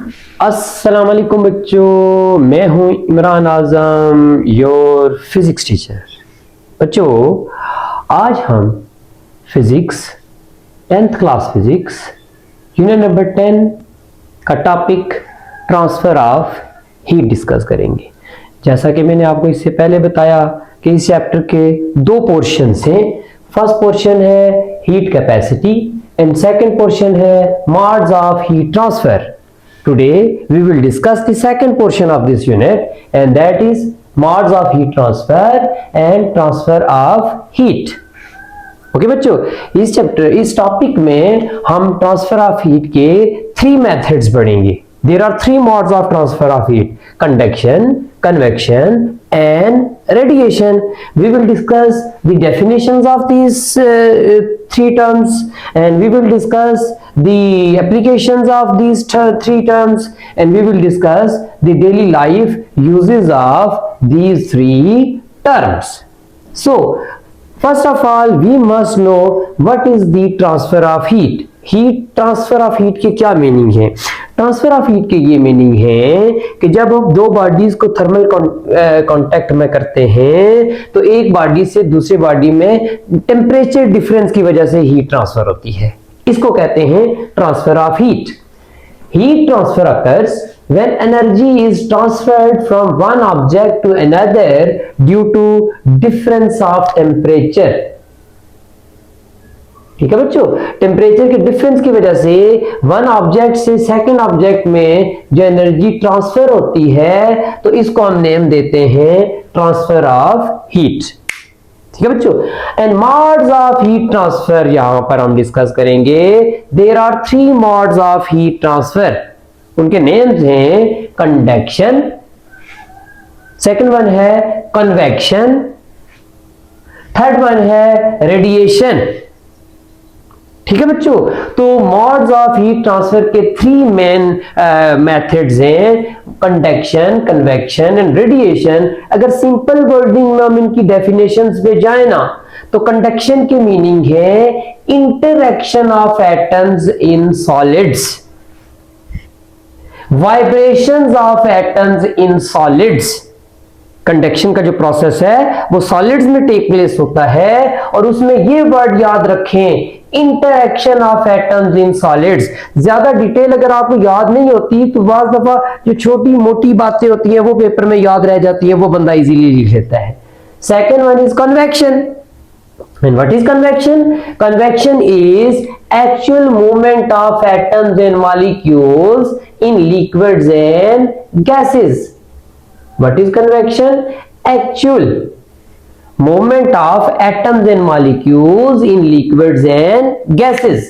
अस्सलाम वालेकुम बच्चों, मैं हूं इमरान आजम, योर फिजिक्स टीचर। बच्चों, आज हम physics 10th class physics unit number 10 का topic transfer of heat discuss करेंगे। जैसा कि मैंने आपको इससे पहले बताया कि इस चैप्टर के दो पोर्शन हैं। फर्स्ट पोर्शन है heat capacity and second portion है modes of heat transfer. Today we will discuss the second portion of this unit, and that is modes of heat transfer and transfer of heat. Okay बच्चों, इस topic में हम transfer of heat के 3 methods पढ़ेंगे। There are 3 modes of transfer of heat: conduction, convection and radiation. We will discuss the definitions of these 3 terms, and we will discuss the applications of these 3 terms, and we will discuss the daily life uses of these 3 terms. So first of all, we must know what is the transfer of heat. Transfer of heat के क्या meaning है? Transfer of heat के ये meaning है कि जब हम दो बॉडीज को थर्मल कांटेक्ट में करते हैं तो एक बॉडी से दूसरे बॉडी में टेम्परेचर डिफरेंस की वजह से हीट ट्रांसफर होती है। इसको कहते हैं transfer of heat. Heat transfer occurs when energy is transferred from one object to another due to difference of temperature. ठीक है बच्चों, टेम्परेचर के डिफरेंस की वजह से वन ऑब्जेक्ट से सेकंड ऑब्जेक्ट में जो एनर्जी ट्रांसफर होती है तो इसको हम नेम देते हैं ट्रांसफर ऑफ हीट। ठीक है बच्चों, and modes of heat transfer यहां पर हम डिस्कस करेंगे। There are 3 modes of heat transfer. उनके नेम्स हैं कंडक्शन, सेकंड वन है कन्वेक्शन, थर्ड वन है रेडिएशन। ठीक है बच्चों, तो मोड्स ऑफ हीट ट्रांसफर के 3 मेन मेथड्स हैं, कंडक्शन, कन्वेक्शन एंड रेडिएशन। अगर सिंपल वर्डिंग में हम इनकी डेफिनेशंस पे जाए ना तो कंडक्शन की मीनिंग है interaction of atoms in solids, vibrations of atoms in solids. Conduction का जो प्रोसेस है वो सॉलिड्स में टेक प्लेस होता है और उसमें ये वर्ड याद रखें, interaction of atoms in solids. ज्यादा डिटेल अगर आपको याद नहीं होती तो बाज़ दफा जो छोटी मोटी बातें होती हैं वो पेपर में याद रह जाती है, वो बंदा इजीली लिख लेता है। Second one is convection. And what is convection? Convection is actual movement of atoms and molecules in liquids and gases. What is convection? Actual movement of atoms and molecules in liquids and gases.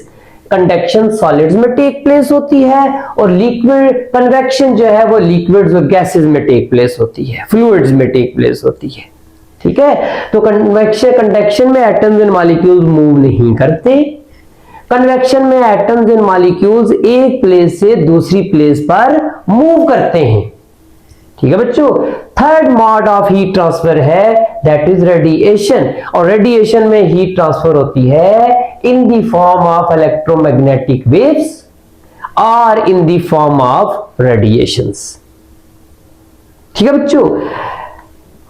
Conduction solids में take place होती है और liquid convection जो है वो liquids और gases में take place होती है, फ्लूइड्स में टेक प्लेस होती है। ठीक है, तो कंडक्शन में एटम्स एंड मॉलिक्यूल्स मूव नहीं करते। कन्वेक्शन में एटम्स एंड मॉलिक्यूल्स एक प्लेस से दूसरी प्लेस पर मूव करते हैं। ठीक है बच्चों, third mode of heat transfer है दैट इज रेडिएशन। और रेडिएशन में हीट ट्रांसफर होती है in the form of electromagnetic waves और in the form of radiations. ठीक है बच्चों,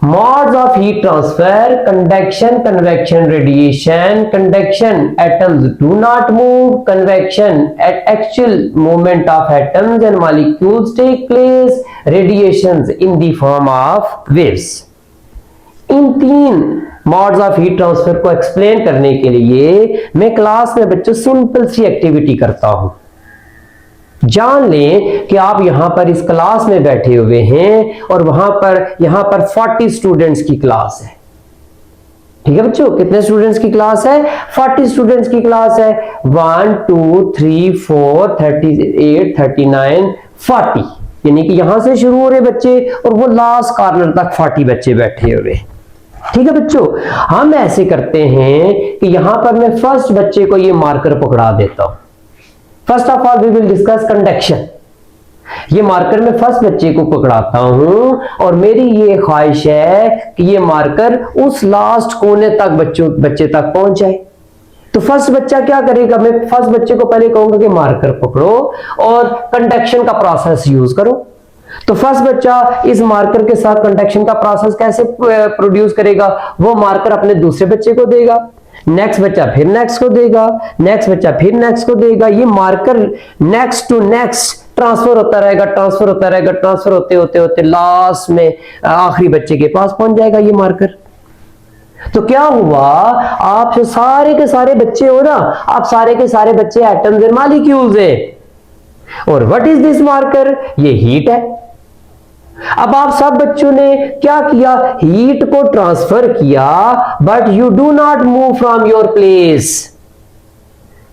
modes of heat transfer: conduction, convection, radiation. Conduction, atoms do not move. Convection, actual movement of atoms and molecules take place. Radiations in the form of waves. In 3 modes of heat transfer को explain करने के लिए मैं class में बच्चों simple सी activity करता हूं। जान लें कि आप यहां पर इस क्लास में बैठे हुए हैं और यहां पर 40 स्टूडेंट्स की क्लास है। ठीक है बच्चों, कितने स्टूडेंट्स की क्लास है? 40 स्टूडेंट्स की क्लास है। 1 2 3 4 38 39 40, यानी कि यहां से शुरू हो रहे बच्चे और वो लास्ट कॉर्नर तक 40 बच्चे बैठे हुए। ठीक है बच्चों, हम ऐसे करते हैं कि यहां पर मैं फर्स्ट बच्चे को ये मार्कर पकड़ा देता हूं। First of all we will discuss conduction. ये मार्कर मैं फर्स्ट बच्चे को पकड़ाता हूं और मेरी ये ख्वाहिश है कि ये मार्कर उस लास्ट कोने तक बच्चे तक पहुंच जाए। तो तो फर्स्ट बच्चा क्या करेगा, मैं फर्स्ट बच्चे को पहले कहूंगा कि मार्कर पकड़ो और कंडक्शन का प्रोसेस यूज करो। तो फर्स्ट बच्चा इस मार्कर के साथ कंडक्शन का प्रोसेस कैसे प्रोड्यूस करेगा, वो मार्कर अपने दूसरे बच्चे को देगा, नेक्स्ट बच्चा फिर नेक्स्ट को देगा, नेक्स्ट बच्चा फिर नेक्स्ट को देगा। ये marker next to next transfer होता रहेगा, ट्रांसफर होता रहेगा, ट्रांसफर होते होते होते लास्ट में आखिरी बच्चे के पास पहुंच जाएगा ये मार्कर। तो क्या हुआ, आप जो सारे के सारे बच्चे हो ना, आप सारे के सारे बच्चे एटम्स एंड मॉलिक्यूल्स है। और व्हाट इज दिस मार्कर, ये हीट है। अब आप सब बच्चों ने क्या किया, हीट को ट्रांसफर किया, but you do not move from your place,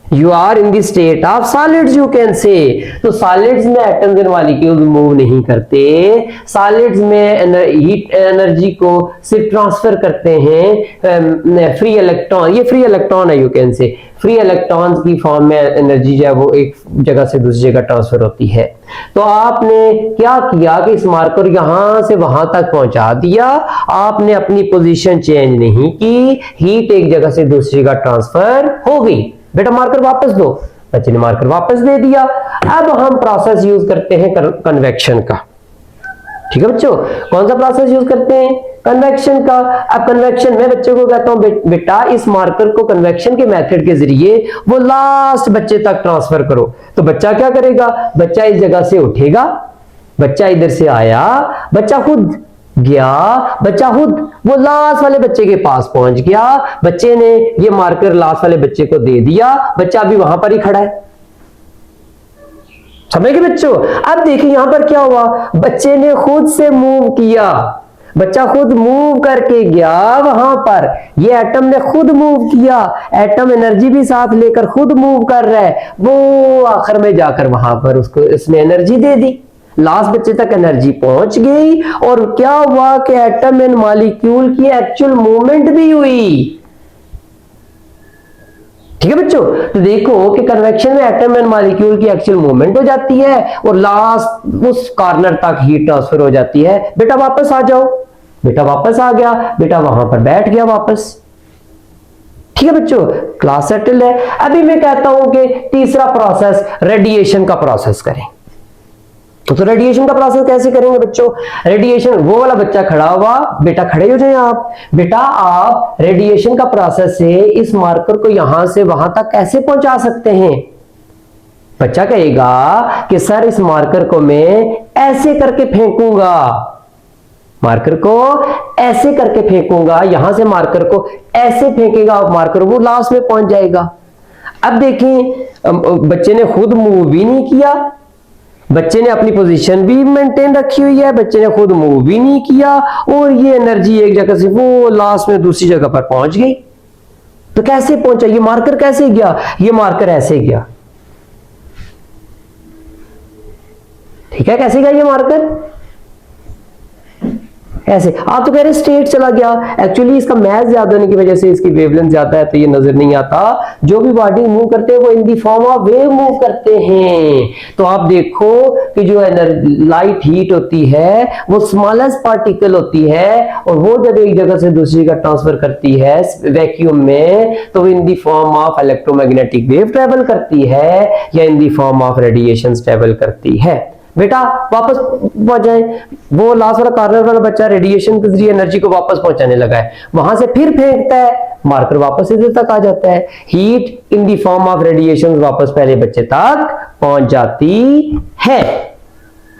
you are in the state of solids you can say. तो सॉलिड्स में एटम्स एंड मॉलिक्यूल्स मूव नहीं करते, सॉलिड्स में हीट एनर्जी को सिर्फ ट्रांसफर करते हैं फ्री इलेक्ट्रॉन, ये फ्री इलेक्ट्रॉन है यू कैन से, फ्री इलेक्ट्रॉन्स की फॉर्म में एनर्जी जो है वो एक जगह से दूसरी जगह ट्रांसफर होती है। तो आपने क्या किया कि इस मार्कर यहां से वहां तक पहुंचा दिया, आपने अपनी पोजीशन चेंज नहीं की, हीट एक जगह से दूसरी जगह ट्रांसफर हो गई। बेटा मार्कर वापस दो, बच्चे ने मार्कर वापस दे दिया। अब हम प्रोसेस यूज करते हैं कन्वेक्शन का, ठीक है बच्चों। कौन सा प्रोसेस यूज करते हैं, कन्वेक्शन का। अब कन्वेक्शन में बच्चे को कहता हूं बेटा इस मार्कर को कन्वेक्शन के मेथड के जरिए वो लास्ट बच्चे तक ट्रांसफर करो। तो बच्चा क्या करेगा, बच्चा इस जगह से उठेगा, बच्चा इधर से आया, बच्चा खुद गया, बच्चा खुद वो लास्ट वाले बच्चे के पास पहुंच गया, बच्चे ने ये मार्कर लास्ट वाले बच्चे को दे दिया, बच्चा अभी वहां पर ही खड़ा है। समझ गए बच्चों। अब देखिए यहां पर क्या हुआ, बच्चे ने खुद से मूव किया, बच्चा खुद मूव करके गया वहां पर, ये एटम ने खुद मूव किया, एटम एनर्जी भी साथ लेकर खुद मूव कर रहा है, वो आखिर में जाकर वहां पर उसको इसने एनर्जी दे दी, लास्ट बच्चे तक एनर्जी पहुंच गई। और क्या हुआ कि एटम एंड मॉलिक्यूल की एक्चुअल मूवमेंट भी हुई, ठीक है बच्चों। तो देखो कि कन्वेक्शन में एटम एंड मॉलिक्यूल की एक्चुअल मूवमेंट हो जाती है और लास्ट उस कॉर्नर तक हीट ट्रांसफर हो जाती है। बेटा वापस आ जाओ, बेटा वापस आ गया, बेटा वहां पर बैठ गया वापस, ठीक है बच्चों। क्लास सेटल है। अभी मैं कहता हूं कि तीसरा प्रोसेस रेडिएशन का प्रोसेस करें। तो रेडिएशन का प्रोसेस कैसे करेंगे बच्चों, रेडिएशन, वो वाला बच्चा खड़ा हुआ, बेटा खड़े हो जाए आप, बेटा आप रेडिएशन का प्रोसेस से इस मार्कर को यहां से वहां तक कैसे पहुंचा सकते हैं। बच्चा कहेगा कि सर इस मार्कर को मैं ऐसे करके फेंकूंगा, मार्कर को ऐसे करके फेंकूंगा, यहां से मार्कर को ऐसे फेंकेगा, मार्कर वो लास्ट में पहुंच जाएगा। अब देखिए बच्चे ने खुद मूव भी नहीं किया, बच्चे ने अपनी पोजीशन भी मेंटेन रखी हुई है, बच्चे ने खुद मूव भी नहीं किया और ये एनर्जी एक जगह से वो लास्ट में दूसरी जगह पर पहुंच गई। तो कैसे पहुंचा, ये मार्कर कैसे गया, ये मार्कर ऐसे गया, ठीक है। कैसे गया ये मार्कर, ऐसे। आप तो कह रहे स्टेट चला गया, एक्चुअली इसका मैथ ज्यादा होने की वजह से इसकी वेवलेंथ ज्यादा है तो ये नजर नहीं आता। जो भी बॉडी मूव करते हैं वो in the form of wave move करते हैं। तो आप देखो कि जो लाइट हीट होती है वो स्मॉलेस्ट पार्टिकल होती है और वो जब एक जगह से दूसरी जगह ट्रांसफर करती है वैक्यूम में तो in the form of electromagnetic wave travel करती है या in the form of radiation travel करती है। बेटा वापस पहुंच जाए, वो लास्ट वाला कॉर्नर वाला बच्चा रेडिएशन के जरिए एनर्जी को वापस पहुंचाने लगा है, वहां से फिर फेंकता है, मार्कर वापस इधर तक आ जाता है, heat in the form of radiation वापस पहले बच्चे तक पहुंच जाती है।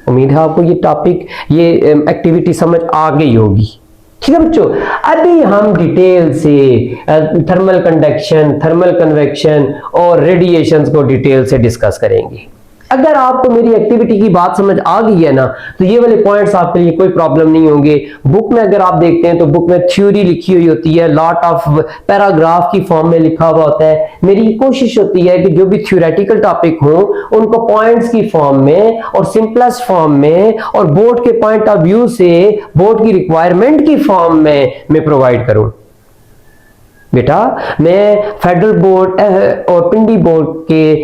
उम्मीद है आपको ये टॉपिक, ये एक्टिविटी समझ आ गई होगी, ठीक है बच्चों। अभी हम डिटेल से थर्मल कंडक्शन, थर्मल कन्वेक्शन और रेडिएशंस को डिटेल से डिस्कस करेंगे। अगर आपको मेरी एक्टिविटी की बात समझ आ गई है ना तो ये वाले पॉइंट्स आपके लिए कोई प्रॉब्लम नहीं होंगे। बुक में अगर आप देखते हैं तो बुक में थ्योरी लिखी हुई होती है, लॉट ऑफ पैराग्राफ की फॉर्म में लिखा हुआ होता है। मेरी कोशिश होती है कि जो भी थ्योरेटिकल टॉपिक हो उनको पॉइंट्स की फॉर्म में और सिंपलेस्ट फॉर्म में और बोर्ड के पॉइंट ऑफ व्यू से बोर्ड की रिक्वायरमेंट की फॉर्म में मैं प्रोवाइड करूं। बेटा मैं फेडरल बोर्ड और पिंडी बोर्ड के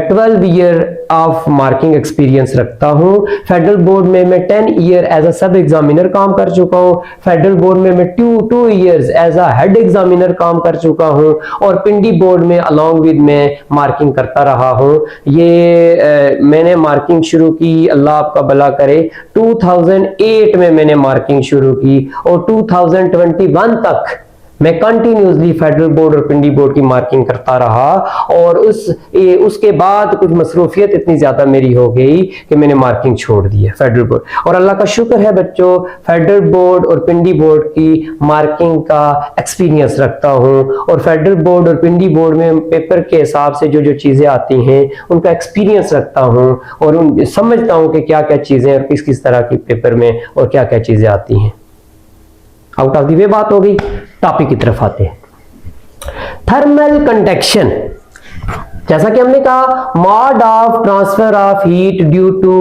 12 ईयर ऑफ मार्किंग एक्सपीरियंस रखता हूं। फेडरल बोर्ड में मैं 10 ईयर एज अ सब एग्जामिनर काम कर चुका हूं। फेडरल बोर्ड में मैं 2 years as a head examiner काम कर चुका हूं और पिंडी बोर्ड में अलॉन्ग विद मैं मार्किंग करता रहा हूं। ये मैंने मार्किंग शुरू की, अल्लाह आपका भला करे, 2008 में मैंने मार्किंग शुरू की और 2021 तक मैं कंटिन्यूसली फेडरल बोर्ड और पिंडी बोर्ड की मार्किंग करता रहा। और उसके बाद कुछ मसरूफियत इतनी ज्यादा मेरी हो गई कि मैंने मार्किंग छोड़ दी है फेडरल बोर्ड। और अल्लाह का शुक्र है बच्चों, फेडरल बोर्ड और पिंडी बोर्ड की मार्किंग का एक्सपीरियंस रखता हूं और फेडरल बोर्ड और पिंडी बोर्ड में पेपर के हिसाब से जो जो चीजें आती हैं उनका एक्सपीरियंस रखता हूं और समझता हूं कि क्या क्या चीजें और किस किस तरह की पेपर में और क्या क्या चीजें आती हैं। आउट ऑफ दी वे बात हो गई, टॉपिक की तरफ आते हैं। थर्मल कंडक्शन, जैसा कि हमने कहा, mode of transfer of heat due to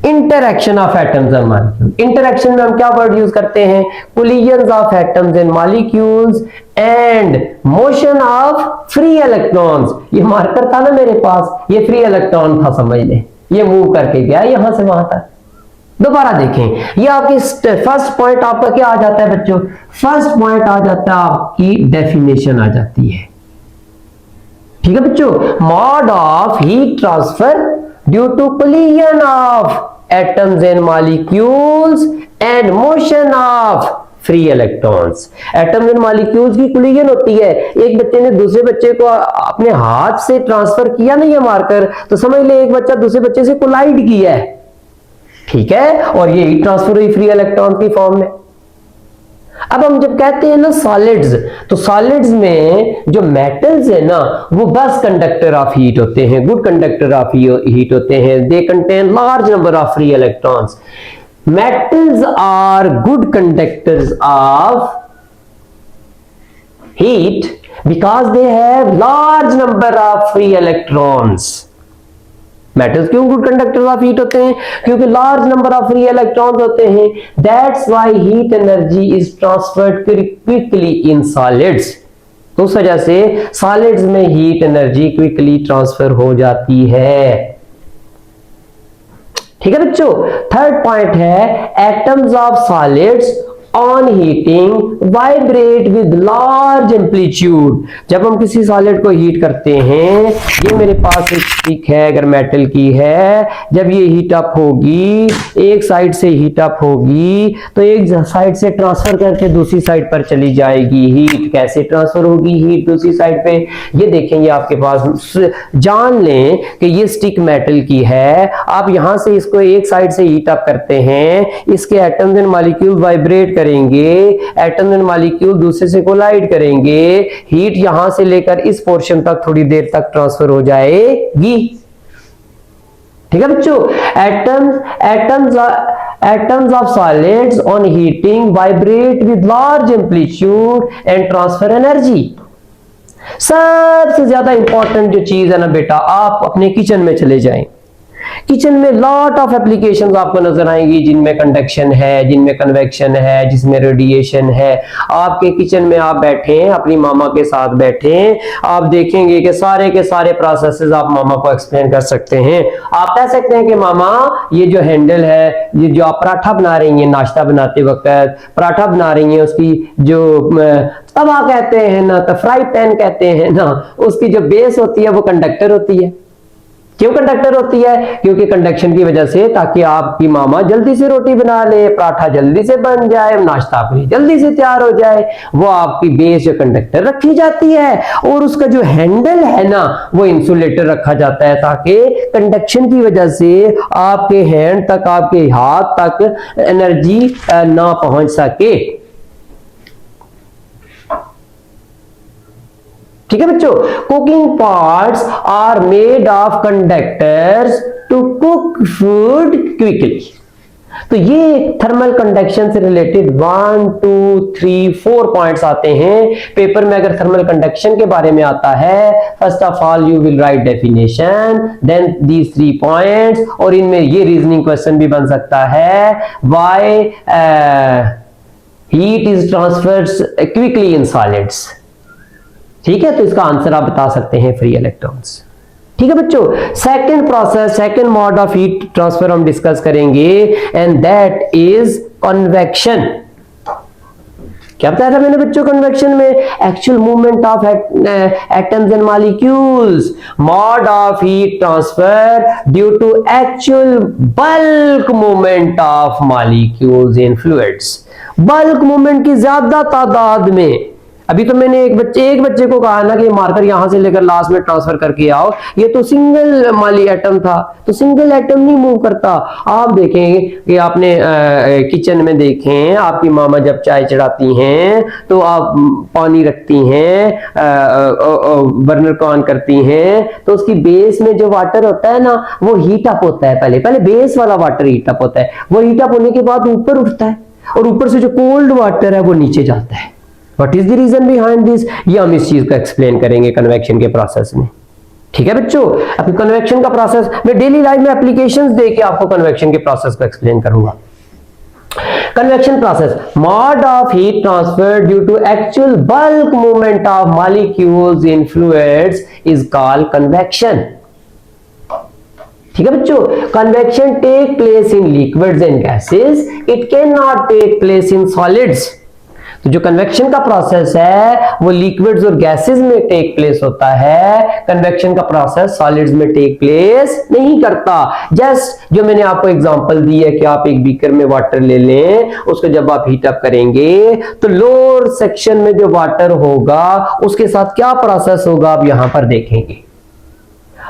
interaction of atoms and molecule. Interaction में हम क्या वर्ड यूज करते हैं? Collisions of atoms and molecules and motion of free electrons. ये मार्कर था ना मेरे पास, ये फ्री इलेक्ट्रॉन था, समझ ले, ये मूव करके गया यहां से वहां तक। दोबारा देखें, ये आपकी फर्स्ट पॉइंट आपका क्या आ जाता है बच्चों? फर्स्ट पॉइंट आ जाता है आपकी डेफिनेशन आ जाती है। ठीक है बच्चों, mode of heat transfer due to collision of atoms and molecules and motion of free electrons. Atoms and molecules की कोलिजन होती है। एक बच्चे ने दूसरे बच्चे को अपने हाथ से ट्रांसफर किया ना ये मारकर, तो समझ ले एक बच्चा दूसरे बच्चे से कोलाइड किया है, ठीक है, और ये हीट ट्रांसफर हुई फ्री इलेक्ट्रॉन की फॉर्म में। अब हम जब कहते हैं ना सॉलिड्स, तो सॉलिड्स में जो मेटल्स है ना वो बस कंडक्टर ऑफ हीट होते हैं, गुड कंडक्टर ऑफ हीट होते हैं। They contain large number of free electrons. Metals are good conductors of heat because they have large number of free electrons। Metals क्यों good conductor of heat होते हैं? क्योंकि large number of free electrons होते हैं। That's why heat energy is transferred quickly in solids. तो उस वजह से सॉलिड्स में हीट एनर्जी क्विकली ट्रांसफर हो जाती है। ठीक है बच्चों, थर्ड पॉइंट है atoms of solids on heating vibrate with large amplitude. जब हम किसी सॉलिड को हीट करते हैं, ये मेरे पास एक स्टिक है अगर मेटल की है, जब ये हीट अप होगी, एक साइड से हीट अप होगी तो एक साइड से ट्रांसफर करके दूसरी साइड पर चली जाएगी। हीट कैसे ट्रांसफर होगी हीट दूसरी साइड पे? ये देखेंगे आपके पास, जान लें कि ये स्टिक मेटल की है। आप यहां से इसको एक साइड से हीट अप करते हैं, इसके एटम्स एंड मॉलिक्यूल वाइब्रेट करेंगे, एटम एंड मॉलिक्यूल दूसरे से कोलाइड करेंगे, हीट यहां से लेकर इस पोर्शन तक थोड़ी देर तक ट्रांसफर हो जाएगी। ठीक है बच्चों, atoms of solids on heating vibrate with large amplitude and transfer energy. सबसे ज्यादा इंपॉर्टेंट जो चीज है ना बेटा, आप अपने किचन में चले जाएं, किचन में लॉट ऑफ एप्लीकेशंस आपको नजर आएंगी जिनमें कंडक्शन है, जिनमें कन्वेक्शन है, जिसमें रेडिएशन है। आपके किचन में आप बैठे हैं, अपनी मामा के साथ बैठे हैं, आप देखेंगे कि सारे के सारे प्रोसेसेस आप मामा को एक्सप्लेन कर सकते हैं। आप कह सकते हैं कि मामा ये जो हैंडल है, ये जो आप पराठा बना रही हैं, नाश्ता बनाते वक्त पराठा बना रही हैं, उसकी जो तवा कहते हैं ना, तो फ्राई पैन कहते हैं ना, उसकी जो बेस होती है वो कंडक्टर होती है। क्यों कंडक्टर होती है? क्योंकि कंडक्शन की वजह से, ताकि आपकी मामा जल्दी से रोटी बना ले, पराठा जल्दी से बन जाए, नाश्ता आपके जल्दी से तैयार हो जाए, वो आपकी बेस जो कंडक्टर रखी जाती है। और उसका जो हैंडल है ना वो इंसुलेटर रखा जाता है, ताकि कंडक्शन की वजह से आपके हैंड तक, आपके हाथ तक एनर्जी ना पहुंच सके। ठीक है बच्चों, cooking parts are made of conductors to cook food quickly. तो ये थर्मल कंडक्शन से रिलेटेड 1 2 3 4 पॉइंट्स आते हैं पेपर में। अगर थर्मल कंडक्शन के बारे में आता है, first of all you will write definition, then these 3 points, और इनमें ये रीजनिंग क्वेश्चन भी बन सकता है, why heat is transferred quickly in solids. ठीक है, तो इसका आंसर आप बता सकते हैं फ्री इलेक्ट्रॉन्स। ठीक है बच्चों। Second process, second mode of heat transfer हम डिस्कस करेंगे एंड दैट इज कन्वेक्शन। क्या बताया था मैंने बच्चों कन्वेक्शन में? Actual movement of atoms and molecules, mode of heat transfer due to actual bulk movement of molecules in fluids. Bulk movement की ज्यादा तादाद में। अभी तो मैंने एक बच्चे को कहा ना कि मार्कर यहां से लेकर लास्ट में ट्रांसफर करके आओ, ये तो सिंगल माली एटम था, तो सिंगल एटम नहीं मूव करता। आप देखें कि आपने किचन में देखें, आपकी मामा जब चाय चढ़ाती हैं तो आप पानी रखती हैं, बर्नर को ऑन करती हैं, तो उसकी बेस में जो वाटर होता है ना वो हीट अप होता है। पहले बेस वाला वाटर हीट अप होता है, वो हीट अप होने के बाद ऊपर उठता है और ऊपर से जो कोल्ड वाटर है वो नीचे जाता है। What is the reason behind this? ये हम इस चीज को एक्सप्लेन करेंगे कन्वेक्शन के प्रोसेस में। ठीक है बच्चों, अभी कन्वेक्शन का प्रोसेस मैं डेली लाइफ में एप्लीकेशंस देके आपको कन्वेक्शन के प्रोसेस को एक्सप्लेन करूंगा। Convection process, mode of heat transfer due to actual bulk movement of molecules in fluids is called convection. ठीक है बच्चों, convection take place in liquids and gases, it can not take place in solids. तो जो convection का process है वो liquids और gases में टेक प्लेस होता है, कन्वेक्शन का प्रोसेस सॉलिड्स में टेक प्लेस नहीं करता। जस्ट जो मैंने आपको एग्जांपल दी है कि आप एक बीकर में वाटर ले लें, उसको जब आप हीट अप करेंगे तो लोअर सेक्शन में जो वाटर होगा उसके साथ क्या प्रोसेस होगा आप यहां पर देखेंगे।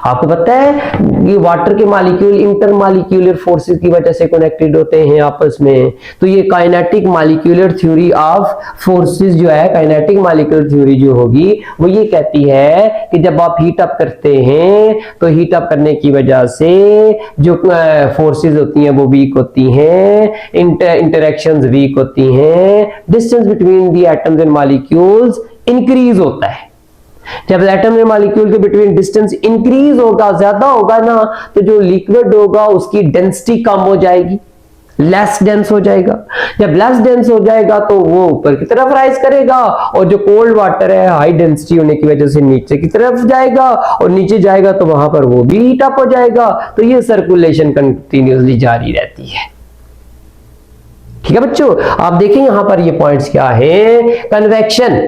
आपको पता है ये वाटर के मॉलिक्यूल इंटरमॉलिक्यूलर फोर्सेस की वजह से कनेक्टेड होते हैं आपस में। तो ये kinetic molecular theory of forces जो है, काइनेटिक मॉलिक्यूलर थ्योरी जो होगी वो ये कहती है कि जब आप हीट अप करते हैं तो हीट अप करने की वजह से जो फोर्सेस होती हैं वो वीक होती हैं, इंटरेक्शंस वीक होती हैं, distance between the atoms and molecules increase होता है। जब एटम और मॉलिक्यूल के बिटवीन डिस्टेंस इंक्रीज होगा, ज्यादा होगा ना, तो जो लिक्विड होगा उसकी डेंसिटी कम हो जाएगी, लेस डेंस हो जाएगा। जब लेस डेंस हो जाएगा तो वो ऊपर की तरफ राइज करेगा और जो कोल्ड वाटर है हाई डेंसिटी होने की वजह से नीचे की तरफ जाएगा और नीचे जाएगा तो वहां पर वो भी हीट अप हो जाएगा। तो ये सर्कुलेशन कंटिन्यूअसली जारी रहती है। ठीक है बच्चों, आप देखें यहां पर ये पॉइंट्स क्या है। Convection,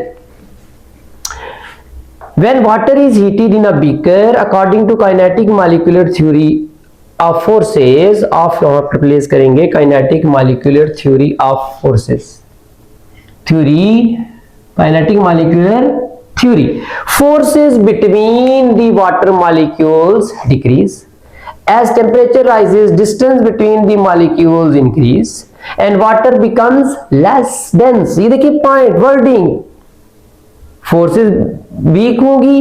when water is heated in a beaker according to kinetic molecular theory of forces of, यहाँ पर प्लेस करेंगे kinetic molecular theory of forces, theory kinetic molecular theory, forces between the water molecules decrease as temperature rises, distance between the molecules increase and water becomes less dense। ये देखिए point wording, forces weak होगी,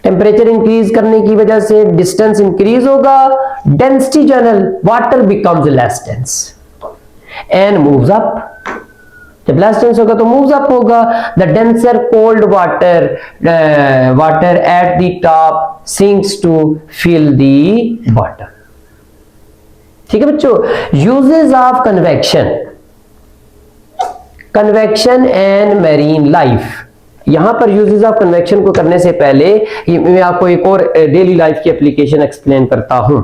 temperature increase करने की वजह से distance increase होगा, density general water becomes less dense and moves up. जब less dense होगा तो मूव्स अप होगा। The denser cold water at the top sinks to fill the bottom. ठीक है बच्चों, uses of convection, convection and marine life. यहां पर uses of convection को करने से पहले मैं आपको एक और डेली लाइफ की एप्लीकेशन एक्सप्लेन करता हूं।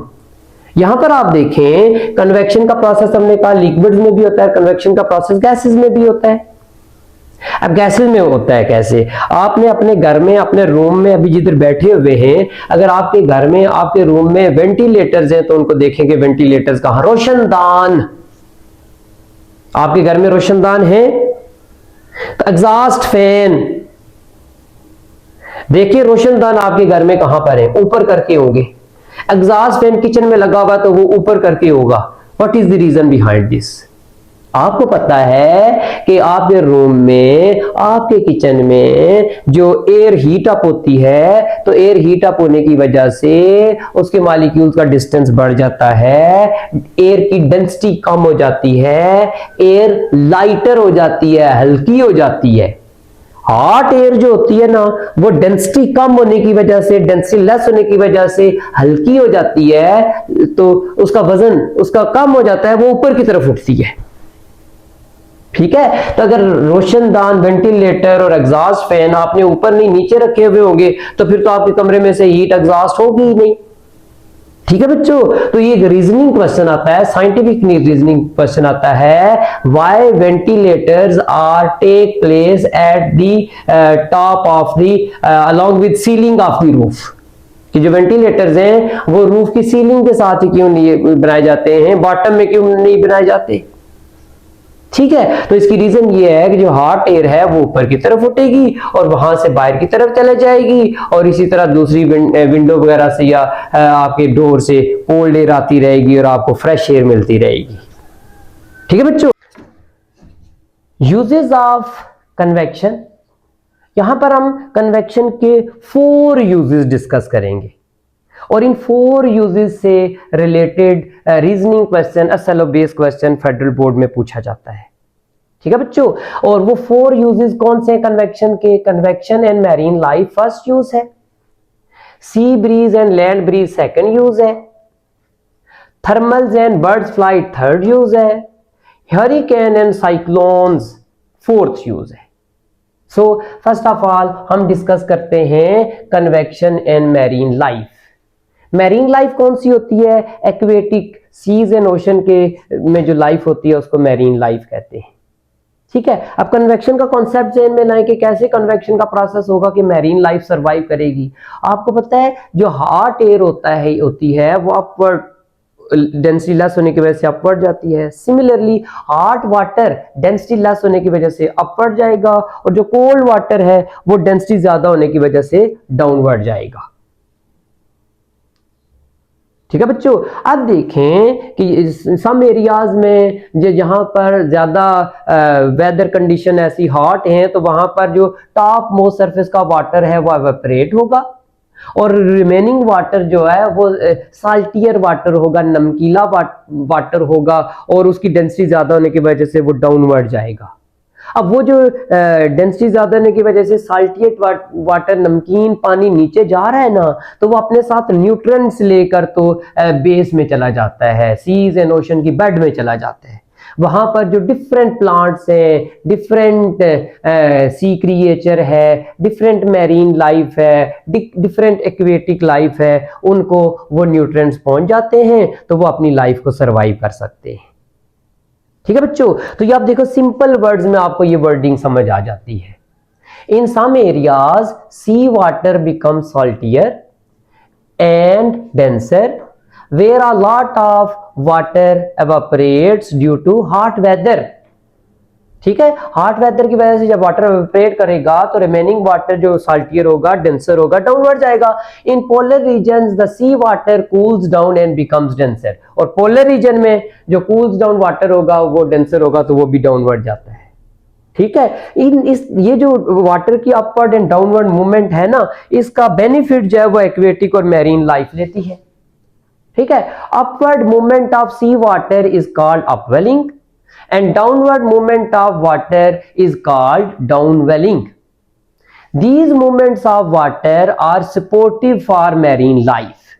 यहां पर आप देखें कन्वेक्शन का प्रोसेस हमने कहा लिक्विड्स में भी होता है, कन्वेक्शन का प्रोसेस गैसेस में भी होता है। अब गैसेस में होता है कैसे? आपने अपने घर में, अपने रूम में अभी जिधर बैठे हुए हैं, अगर आपके घर में, आपके रूम में वेंटिलेटर्स हैं तो उनको देखेंगे वेंटिलेटर्स कहां, रोशनदान। आपके घर में रोशनदान है, तो एग्जॉस्ट फैन, देखिए रोशनदान आपके घर में कहां पर है, ऊपर करके होंगे। एग्जॉस्ट फैन किचन में लगा हुआ तो वो ऊपर करके होगा। What is the reason behind this? आपको पता है कि आपके रूम में, आपके किचन में जो एयर हीट अप होती है, तो एयर हीट अप होने की वजह से उसके मॉलिक्यूल्स का डिस्टेंस बढ़ जाता है, एयर की डेंसिटी कम हो जाती है, एयर लाइटर हो जाती है, हल्की हो जाती है। हॉट एयर जो होती है ना वो डेंसिटी कम होने की वजह से, डेंसिटी लेस होने की वजह से हल्की हो जाती है, तो उसका वजन उसका कम हो जाता है, वो ऊपर की तरफ उठती है। ठीक है। तो अगर रोशनदान, वेंटिलेटर और एग्जॉस्ट फैन आपने ऊपर नहीं नीचे रखे हुए होंगे तो फिर तो आपके कमरे में से हीट एग्जॉस्ट होगी ही नहीं। ठीक है बच्चों, तो ये एक रीजनिंग क्वेश्चन आता है, साइंटिफिक रीजनिंग क्वेश्चन आता है, why ventilators are take place at the top of the along with ceiling of the roof, कि जो वेंटिलेटर्स हैं वो रूफ की सीलिंग के साथ ही क्यों नहीं बनाए जाते हैं, बॉटम में क्यों नहीं बनाए जाते। ठीक है, तो इसकी रीजन ये है कि जो हॉट एयर है वो ऊपर की तरफ उठेगी और वहां से बाहर की तरफ चले जाएगी, और इसी तरह दूसरी विंडो वगैरह से या आपके डोर से कोल्ड एयर आती रहेगी और आपको फ्रेश एयर मिलती रहेगी। ठीक है बच्चों, यूजेस ऑफ कन्वेक्शन, यहां पर हम कन्वेक्शन के 4 यूजेस डिस्कस करेंगे और इन 4 यूजेस से related reasoning question, SLO based question federal board में पूछा जाता है। ठीक है बच्चों, और वो 4 यूजेस कौन से कन्वेक्शन के, convection and marine life first use है, sea breeze and land breeze second use है, thermals and birds flight third use है, hurricane and cyclones fourth use है। सो फर्स्ट ऑफ ऑल हम डिस्कस करते हैं convection and marine life. Marine life कौन सी होती है, एक्वेटिक सीज एंड ओशन के में जो लाइफ होती है उसको मैरीन लाइफ कहते हैं। ठीक है, अब कन्वेक्शन का कॉन्सेप्ट ज़हन में लाएं कि कैसे कन्वेक्शन का प्रोसेस होगा कि मैरीन लाइफ सरवाइव करेगी। आपको पता है जो हॉट एयर होती है वो अपवर्ड डेंसिटी लेस होने की वजह से अपवर्ड जाती है। Similarly hot water density less होने की वजह से अपवर्ड जाएगा और जो कोल्ड वाटर है वो डेंसिटी ज्यादा होने की वजह से डाउनवर्ड जाएगा। ठीक है बच्चों, अब देखें कि सम एरियाज में जहां पर ज्यादा वेदर कंडीशन ऐसी हॉट हैं तो वहां पर जो टॉप मोस्ट सरफेस का वाटर है वो एवेपोरेट होगा और रिमेनिंग वाटर जो है वो साल्टियर वाटर होगा, नमकीला वाटर होगा और उसकी डेंसिटी ज्यादा होने की वजह से वो डाउनवर्ड जाएगा। अब वो जो डेंसिटी ज्यादा होने की वजह से साल्टिएट वाटर नमकीन पानी नीचे जा रहा है ना, तो वो अपने साथ न्यूट्रिएंट्स लेकर तो बेस में चला जाता है, सीज एंड ओशन की बेड में चला जाता है। वहां पर जो डिफरेंट प्लांट्स हैं, डिफरेंट सी क्रिएचर है, डिफरेंट मैरीन लाइफ है, डिफरेंट एक्वेटिक लाइफ है, उनको वो न्यूट्रिएंट्स पहुंच जाते हैं तो वो अपनी लाइफ को सरवाइव कर सकते हैं। ठीक है बच्चों, तो ये आप देखो सिंपल वर्ड्स में आपको ये वर्डिंग समझ आ जाती है। In some areas sea water become saltier and denser where a lot of water evaporates due to hot weather। ठीक है, हॉट वेदर की वजह से जब वाटर एवेपोरेट करेगा तो रिमेनिंग वाटर जो साल्टियर होगा, डेंसर होगा, डाउनवर्ड जाएगा। In polar regions the sea water cools down and becomes denser, और पोलर रीजन में जो कूल्स डाउन वाटर होगा वो डेंसर होगा तो वो भी डाउनवर्ड जाता है। ठीक है, ये जो वाटर की अपवर्ड एंड डाउनवर्ड मूवमेंट है ना, इसका बेनिफिट जो है वो एक्वेटिक और मैरीन लाइफ लेती है। ठीक है, upward movement of sea water is called upwelling and downward movement of water is called downwelling। These movements of water are supportive for marine life।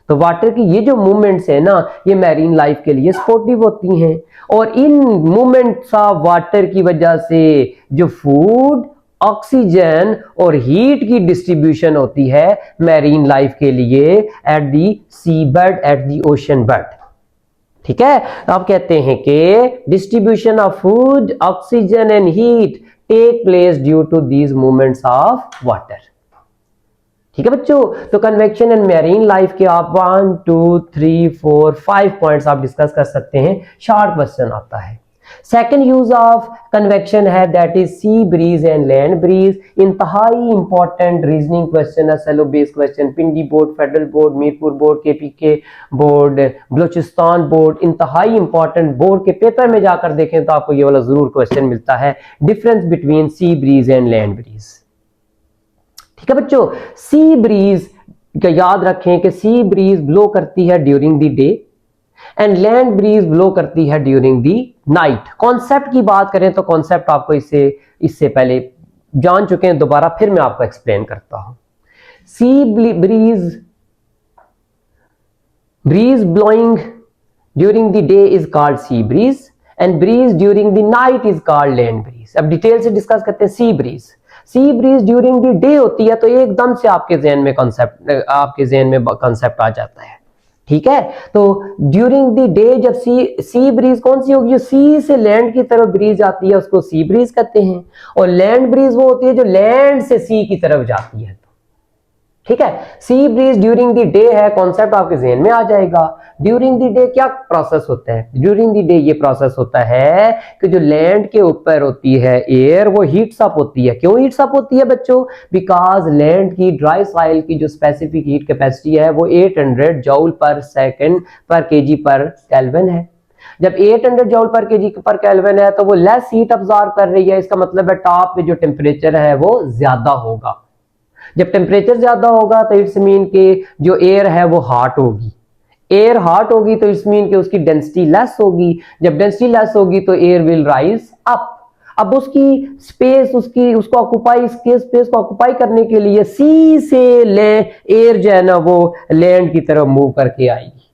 तो वाटर की ये जो मूवमेंट्स है ना, ये मैरीन लाइफ के लिए सपोर्टिव होती हैं और इन मूवमेंट्स ऑफ वाटर की वजह से जो फूड, ऑक्सीजन और हीट की डिस्ट्रीब्यूशन होती है मैरीन लाइफ के लिए at the sea bed, at the ocean bed. ठीक है, तो आप कहते हैं कि distribution of food, oxygen and heat take place due to these movements of water. ठीक है बच्चों, तो कन्वेक्शन एंड मैरीन लाइफ के आप 1 2 3 4 5 पॉइंट्स आप डिस्कस कर सकते हैं। शॉर्ट क्वेश्चन आता है। सेकेंड यूज ऑफ कन्वेक्शन है that is sea breeze and land breeze. इंतहाई इंपॉर्टेंट रीजनिंग क्वेश्चन है, SLO based question, Pindi board, federal board, Mirpur board, KPK board, Balochistan board, इंतहाई इंपॉर्टेंट। बोर्ड के पेपर में जाकर देखें तो आपको ये वाला जरूर क्वेश्चन मिलता है, difference between C breeze and land bridge. ठीक है बच्चों, सी ब्रीज का याद रखें कि सी ब्रीज ब्लो करती है during the day and land bridge blow करती है ड्यूरिंग दी नाइट। कॉन्सेप्ट की बात करें तो कॉन्सेप्ट आपको इससे पहले जान चुके हैं, दोबारा फिर मैं आपको एक्सप्लेन करता हूं। Sea breeze blowing during the day is called sea breeze and breeze during the night is called land breeze. अब डिटेल से डिस्कस करते हैं sea breeze. Sea breeze during the day होती है तो एकदम से आपके जहन में कॉन्सेप्ट आ जाता है, ठीक है। तो ड्यूरिंग द डे जब सी ब्रीज कौन सी होगी, जो सी से लैंड की तरफ ब्रीज आती है उसको सी ब्रीज कहते हैं, और लैंड ब्रीज वो होती है जो लैंड से सी की तरफ जाती है, ठीक है। Sea breeze during the day है, कॉन्सेप्ट आपके जहन में आ जाएगा। ड्यूरिंग द डे क्या प्रोसेस होता है, ड्यूरिंग द डे ये प्रोसेस होता है कि जो लैंड के ऊपर होती है एयर वो हीट्स अप होती है। क्यों हीट्स अप होती है बच्चों, बिकॉज लैंड की ड्राई सॉइल की जो स्पेसिफिक हीट कैपेसिटी है वो 800 जूल पर सेकंड पर केजी पर केल्विन है। जब 800 जूल पर केजी पर केल्विन है तो वो लेस हीट अब्सॉर्ब कर रही है, इसका मतलब है टॉप पे जो टेम्परेचर है वो ज्यादा होगा। जब टेम्परेचर ज्यादा होगा तो इट्स मीन के जो एयर है वो हॉट होगी, एयर हॉट होगी तो इट्स मीन के उसकी डेंसिटी लेस होगी। जब डेंसिटी लेस होगी तो एयर विल राइज अप। अब उसकी स्पेस उसको ऑक्यूपाई, स्पेस को ऑक्यूपाई करने के लिए सी से एयर जो है ना वो लैंड की तरफ मूव करके आएगी,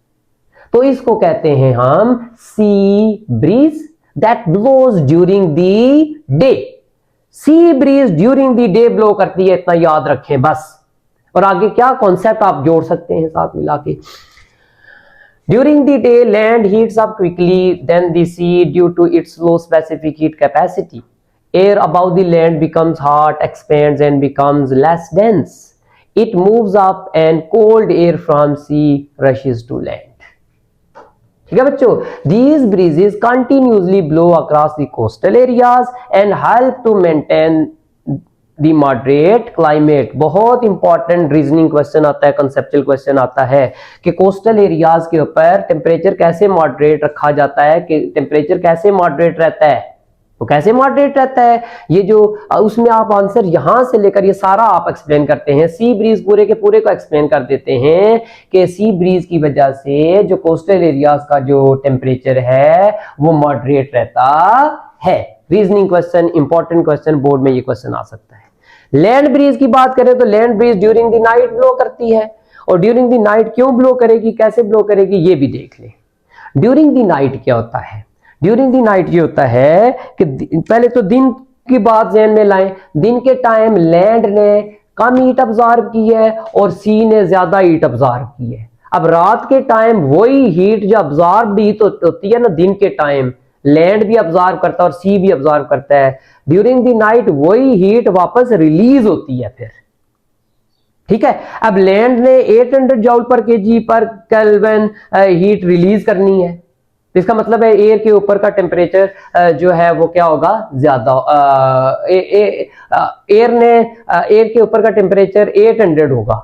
तो इसको कहते हैं हम sea breeze that blows during the day. Sea breeze during the day blow करती है, इतना याद रखें बस। और आगे क्या कॉन्सेप्ट आप जोड़ सकते हैं साथ मिला के, during the day land heats up quickly than the sea due to its low specific heat capacity. Air about the land becomes hot, expands and becomes less dense. It moves up and cold air from sea rushes to land. ठीक है बच्चों, these breezes continuously blow across the coastal areas and help to maintain the moderate climate। बहुत important reasoning question आता है, conceptual question आता है कि coastal areas के ऊपर टेम्परेचर कैसे मॉडरेट रखा जाता है, कि टेम्परेचर कैसे मॉडरेट रहता है, तो कैसे मॉडरेट रहता है ये जो उसमें आप आंसर यहां से लेकर ये सारा आप एक्सप्लेन करते हैं। सी ब्रीज पूरे के पूरे को एक्सप्लेन कर देते हैं कि सी ब्रीज की वजह से जो कोस्टल एरियाज का जो टेम्परेचर है वो मॉडरेट रहता है। Reasoning question, important question, board में ये क्वेश्चन आ सकता है। लैंड ब्रीज की बात करें तो land breeze during the night blow करती है, और ड्यूरिंग द नाइट क्यों ब्लो करेगी, कैसे ब्लो करेगी ये भी देख ले। ड्यूरिंग द नाइट क्या होता है, ड्यूरिंग द नाइट ये होता है कि पहले तो दिन की बात ध्यान में लाएं। दिन के टाइम लैंड ने कम हीट अब्सॉर्ब की है और सी ने ज्यादा हीट अब्सॉर्ब की है। अब रात के टाइम वही हीट जो अब्सॉर्ब हीट होती है ना, दिन के टाइम लैंड भी अब्सॉर्ब करता है और सी भी अब्सॉर्ब करता है। ड्यूरिंग द नाइट वही हीट वापस रिलीज होती है फिर, ठीक है। अब लैंड ने 800 जूल पर केजी पर केल्विन हीट रिलीज करनी है, तो इसका मतलब है एयर के ऊपर का टेम्परेचर जो है वो क्या होगा, ज्यादा। एयर के ऊपर का टेम्परेचर 800 होगा।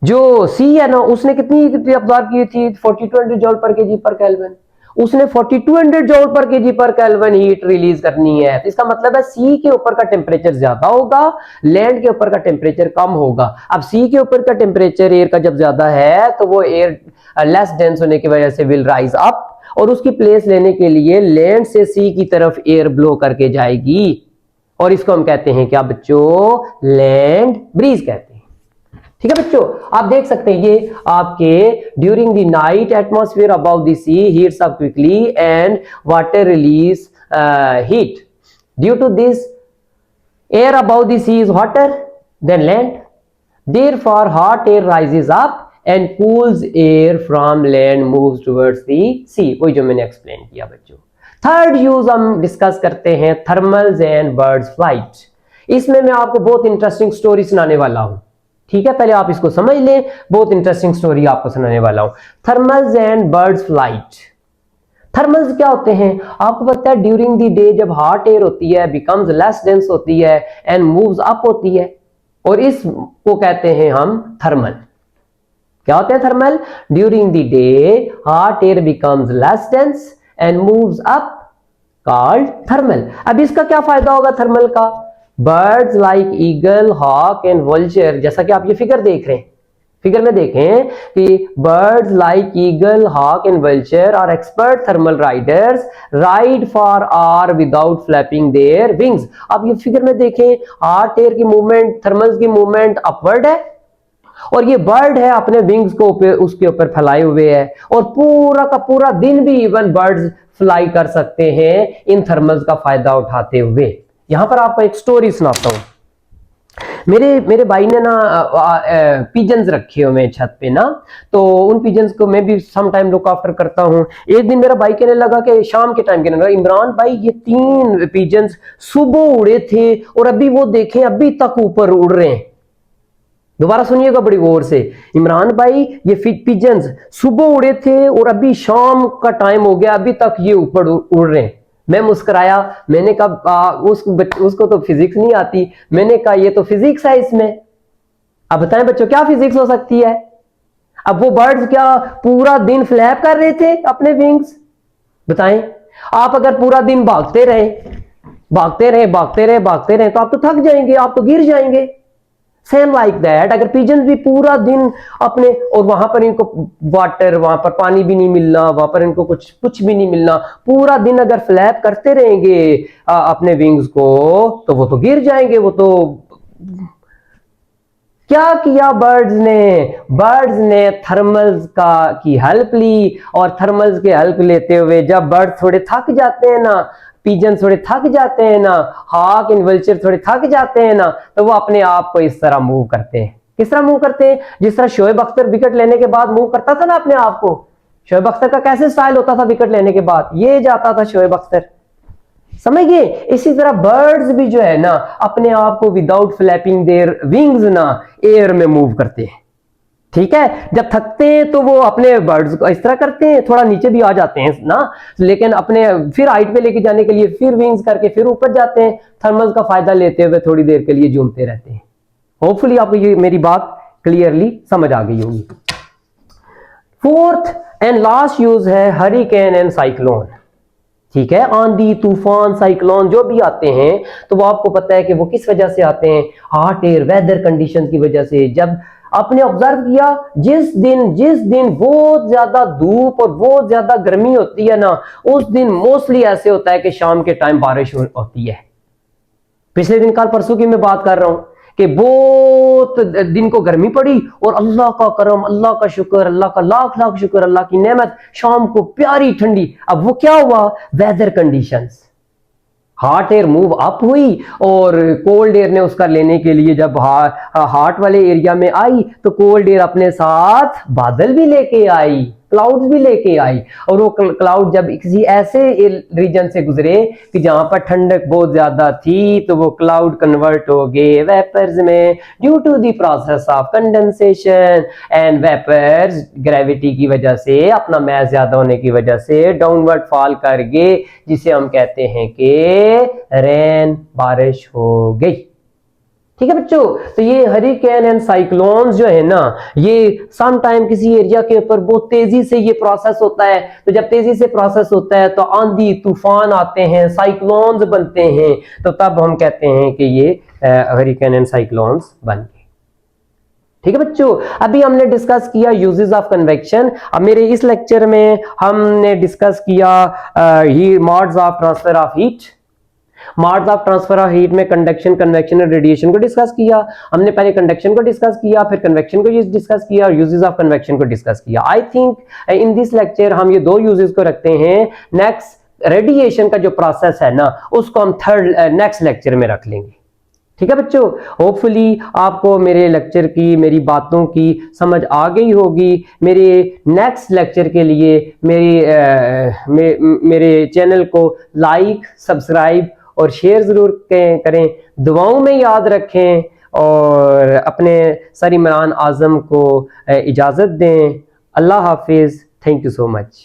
जो सी है ना उसने कितनी अब्सॉर्ब की थी, 4200 जूल पर केजी पर केल्विन। उसने 4200 जूल पर केजी पर केल्विन हीट रिलीज करनी है, तो इसका मतलब है सी के ऊपर का टेम्परेचर ज्यादा होगा, लैंड के ऊपर का टेम्परेचर कम होगा। अब सी के ऊपर का टेम्परेचर एयर का जब ज्यादा है तो वो एयर लेस डेंस होने की वजह से विल राइज अप, और उसकी प्लेस लेने के लिए लैंड से सी की तरफ एयर ब्लो करके जाएगी, और इसको हम कहते हैं क्या बच्चों, लैंड ब्रीज कहते हैं। ठीक है बच्चों, आप देख सकते हैं ये आपके during the night atmosphere about the sea heats up quickly and water release heat. Due to this air about the sea is hotter than land, therefore hot air rises up and cools air from land moves towards the sea। वही जो मैंने explain किया बच्चों। Third use हम discuss करते हैं thermals and birds flight. इसमें मैं आपको बहुत इंटरेस्टिंग स्टोरी सुनाने वाला हूं, ठीक है। पहले आप इसको समझ लें, बहुत इंटरेस्टिंग स्टोरी आपको सुनाने वाला हूं। Thermals and birds flight. Thermals क्या होते हैं आपको पता है, ड्यूरिंग द डे जब हॉट एयर होती है बिकम्स लेस डेंस होती है एंड मूव्स अप होती है, और इसको कहते हैं हम थर्मल। क्या होते हैं thermal, during the day hot air becomes less dense and moves up, called thermal. अब इसका क्या फायदा होगा थर्मल का, birds like eagle, hawk and vulture, जैसा कि आप ये फिगर देख रहे हैं, फिगर में देखें कि birds like eagle, hawk and vulture are expert thermal riders, ride for hour without flapping their wings. आप ये फिगर में देखें, हॉट एयर की मूवमेंट, थर्मल्स की मूवमेंट अपवर्ड है, और ये बर्ड है अपने विंग्स को उसके ऊपर फैलाए हुए है, और पूरा का पूरा दिन भी इवन बर्ड्स फ्लाई कर सकते हैं इन थर्मल्स का फायदा उठाते हुए। यहां पर आपको एक स्टोरी सुनाता हूं। मेरे भाई ने ना पिजन्स रखे हुए छत पे ना, तो उन पिजन्स को मैं भी सम टाइम लुक आफ्टर करता हूँ। एक दिन मेरा भाई कहने लगा कि शाम के टाइम कहने लगा, इमरान भाई ये 3 पिजन्स सुबह उड़े थे और अभी वो देखें अभी तक ऊपर उड़ रहे हैं। दोबारा सुनिएगा बड़ी गौर से, इमरान भाई ये पिजन्स सुबह उड़े थे और अभी शाम का टाइम हो गया, अभी तक ये ऊपर उड़ रहे हैं। मैं मुस्कुराया, मैंने कहा उसको तो फिजिक्स नहीं आती। मैंने कहा ये तो फिजिक्स है इसमें। अब बताएं बच्चों क्या फिजिक्स हो सकती है? अब वो बर्ड्स क्या पूरा दिन फ्लैप कर रहे थे अपने विंग्स? बताएं, आप अगर पूरा दिन भागते रहे तो आप तो थक जाएंगे, आप तो गिर जाएंगे। सेम लाइक दैट, अगर पिजन भी पूरा दिन अपने, और वहां पर इनको वाटर, वहां पर पानी भी नहीं मिलना, वहां पर इनको कुछ भी नहीं मिलना, पूरा दिन अगर फ्लैप करते रहेंगे अपने विंग्स को, तो वो तो गिर जाएंगे। वो तो क्या किया बर्ड्स ने थर्मल्स की हेल्प ली, और थर्मल्स की हेल्प लेते हुए जब बर्ड थोड़े थक जाते हैं ना, पिजन थोड़े थक जाते हैं ना, हॉक एंड वल्चर थोड़े थक जाते हैं ना, तो वो अपने आप को इस तरह मूव करते हैं। किस तरह मूव करते हैं? जिस तरह शोएब अख्तर विकेट लेने के बाद मूव करता था ना अपने आप को। शोएब अख्तर का कैसे स्टाइल होता था विकेट लेने के बाद? ये जाता था शोएब अख्तर, समझ गए? इसी तरह बर्ड्स भी जो है ना अपने आप को विदाउट फ्लैपिंग देयर विंग्स ना एयर में मूव करते हैं। ठीक है, जब थकते हैं तो वो अपने बर्ड्स को इस तरह करते हैं, थोड़ा नीचे भी आ जाते हैं ना, लेकिन अपने फिर हाइट पे लेके जाने के लिए फिर विंग्स करके फिर ऊपर जाते हैं, थर्मल्स का फायदा लेते हुए थोड़ी देर के लिए झूमते रहते हैं। होपफुली आपको ये मेरी बात क्लियरली समझ आ गई होगी। फोर्थ एंड लास्ट यूज है हरिकेन एंड साइक्लोन। ठीक है, आंधी, तूफान, साइक्लोन जो भी आते हैं तो वो आपको पता है कि वो किस वजह से आते हैं? हॉट एयर, वेदर कंडीशन की वजह से। जब आपने ऑब्जर्व किया, जिस दिन बहुत ज्यादा धूप और बहुत ज्यादा गर्मी होती है ना, उस दिन मोस्टली ऐसे होता है कि शाम के टाइम बारिश होती है। पिछले दिन कल परसों की मैं बात कर रहा हूं कि बहुत दिन को गर्मी पड़ी और अल्लाह का करम, अल्लाह का शुक्र, अल्लाह का लाख लाख शुक्र, अल्लाह की नेमत, शाम को प्यारी ठंडी। अब वो क्या हुआ? Weather conditions, hot air move up हुई और कोल्ड एयर ने उसका लेने के लिए जब हॉट वाले एरिया में आई तो कोल्ड एयर अपने साथ बादल भी लेके आई, क्लाउड्स भी लेके आई, और वो क्लाउड जब किसी ऐसे रीजन से गुजरे कि जहां पर ठंडक बहुत ज्यादा थी तो वो क्लाउड कन्वर्ट हो गए वेपर्स में due to the process of condensation and vapours gravity की वजह से, अपना मैस ज्यादा होने की वजह से डाउनवर्ड फॉल कर गए, जिसे हम कहते हैं कि रेन, बारिश हो गई। ठीक है बच्चों, तो ये हरिकेन एंड साइक्लोन्स जो है ना, ये सम टाइम किसी एरिया के ऊपर बहुत तेजी से ये प्रोसेस होता है। तो जब तेजी से प्रोसेस होता है तो आंधी तूफान आते हैं, साइक्लोन्स बनते हैं, तो तब हम कहते हैं कि ये हरिकेन एंड साइक्लोन्स बन गए। ठीक है बच्चों, अभी हमने डिस्कस किया यूजेस ऑफ कन्वेक्शन। अब मेरे इस लेक्चर में हमने डिस्कस किया modes of transfer of heat. Modes of transfer of heat में कंडक्शन, कन्वेक्शन और रेडिएशन को डिस्कस किया। हमने पहले कंडक्शन को डिस्कस किया, फिर कन्वेक्शन को डिस्कस किया और यूजेस ऑफ कन्वेक्शन को डिस्कस किया। I think in this lecture हम ये 2 यूजेस को रखते हैं। नेक्स्ट रेडिएशन का जो प्रोसेस है ना, उसको हम नेक्स्ट लेक्चर में रख लेंगे। ठीक है बच्चों, होपफुली आपको मेरे लेक्चर की, मेरी बातों की समझ आ गई होगी। मेरे नेक्स्ट लेक्चर के लिए मेरे चैनल को लाइक, सब्सक्राइब और शेयर जरूर करें। दुआओं में याद रखें और अपने सर इमरान आजम को इजाजत दें। अल्लाह हाफिज। Thank you so much.